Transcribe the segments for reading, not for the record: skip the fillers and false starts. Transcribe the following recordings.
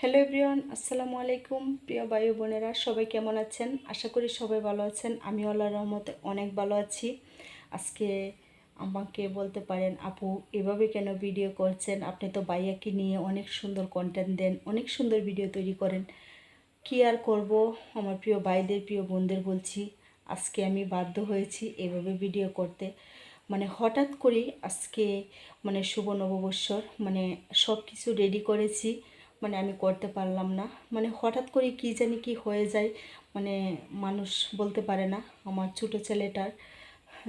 Hello everyone, আসসালামু আলাইকুম। প্রিয় ভাই বোনেরা, সবাই কেমন আছেন? আশা করি সবাই ভালো আছেন। আমি আল্লাহর রহমতে অনেক ভালো আছি। আজকে আমাকে বলতে পারেন, আপু এভাবে কেন ভিডিও করছেন? আপনি তো ভাইয়াকে নিয়ে অনেক সুন্দর কন্টেন্ট দেন, অনেক সুন্দর ভিডিও তৈরি করেন। কি আর করব, আমার প্রিয় ভাইদের প্রিয় বোনদের বলছি, আজকে আমি বাধ্য হয়েছি এভাবে ভিডিও করতে। হঠাৎ করেই আজকে শুভ নববর্ষর সব কিছু রেডি করেছি, আমি করতে পারলাম না। হঠাৎ করে কি জানি কি হয়ে যায়, মানে মানুষ বলতে পারে না। আমার ছোটো ছেলেটার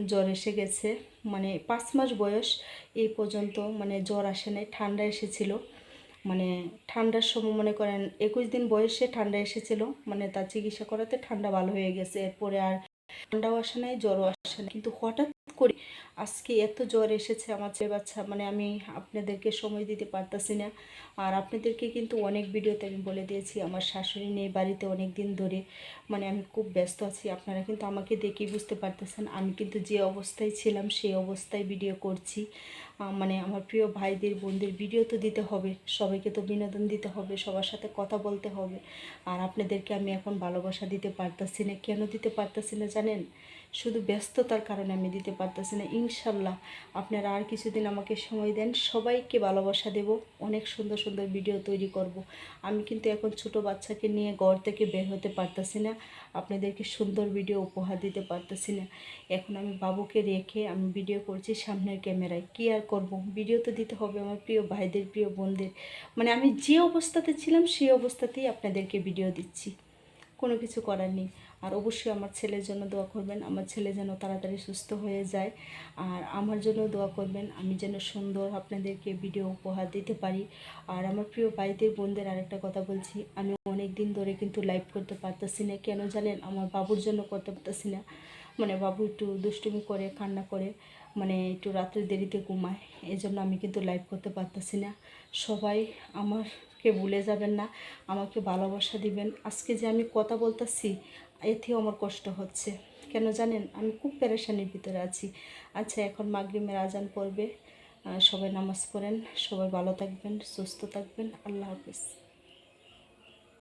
জ্বর এসে গেছে, 5 মাস বয়স, এই পর্যন্ত জ্বর আসে নাই, ঠান্ডা এসেছিল। ঠান্ডার সময় মনে করেন 21 দিন বয়সে ঠান্ডা এসেছিল, তার চিকিৎসা করাতে ঠান্ডা ভালো হয়ে গেছে। এরপরে আর ঠান্ডাও আসে নাই, জ্বরও আসে না, কিন্তু হঠাৎ করে আজকে এত জ্বর এসেছে আমার ছেলে বাচ্চা। আমি আপনাদেরকে সময় দিতে পারতাছি না। আর আপনাদেরকে কিন্তু অনেক ভিডিওতে আমি বলে দিয়েছি, আমার শাশুড়ি নেই বাড়িতে অনেক দিন ধরে, আমি খুব ব্যস্ত আছি। আপনারা কিন্তু আমাকে দেখেই বুঝতে পারতেছেন, আমি কিন্তু যে অবস্থায় ছিলাম সেই অবস্থায় ভিডিও করছি। আমার প্রিয় ভাইদের বোনদের ভিডিও তো দিতে হবে, সবাইকে তো বিনোদন দিতে হবে, সবার সাথে কথা বলতে হবে। আর আপনাদেরকে আমি এখন ভালোবাসা দিতে পারতাছি না। কেন দিতে পারতাছি না জানেন? শুধু ব্যস্ততার কারণে আমি দিতে পারতেছি না। ইনশাল্লাহ আপনারা আর কিছুদিন আমাকে সময় দেন, সবাইকে ভালোবাসা দেব, অনেক সুন্দর সুন্দর ভিডিও তৈরি করব। আমি কিন্তু এখন ছোট বাচ্চাকে নিয়ে ঘর থেকে বের হতে পারতেছি না, আপনাদেরকে সুন্দর ভিডিও উপহার দিতে পারতেছি না। এখন আমি বাবুকে রেখে আমি ভিডিও করছি সামনের ক্যামেরায়। কি আর করব, ভিডিও তো দিতে হবে আমার প্রিয় ভাইদের প্রিয় বোনদের। আমি যে অবস্থাতে ছিলাম সেই অবস্থাতেই আপনাদেরকে ভিডিও দিচ্ছি, কোনো কিছু করার নেই। আর অবশ্যই আমার ছেলের জন্য দোয়া করবেন, আমার ছেলে যেন তাড়াতাড়ি সুস্থ হয়ে যায়। আর আমার জন্য দোয়া করবেন, আমি যেন সুন্দর আপনাদেরকে ভিডিও উপহার দিতে পারি। আর আমার প্রিয় ভাইদের বোনদের আরেকটা কথা বলছি, আমি অনেক দিন ধরে কিন্তু লাইভ করতে পারতেছি না। কেন জানেন? আমার বাবুর জন্য করতে পারতেছি না। বাবু একটু দুষ্টুমি করে, কান্না করে, একটু রাত্রে দেরিতে ঘুমায়, এই জন্য আমি কিন্তু লাইভ করতে পারতেছি না। সবাই আমাকে ভুলে যাবেন না, আমাকে ভালোবাসা দিবেন। আজকে যে আমি কথা বলতেছি এতেও আমার কষ্ট হচ্ছে, কেন জানেন? আমি খুব পেরেশানির ভিতরে আছি। আচ্ছা, এখন মাগরিবের আজান পড়বে, সবাই নামাজ পড়েন, সবাই ভালো থাকবেন, সুস্থ থাকবেন। আল্লাহ হাফেজ।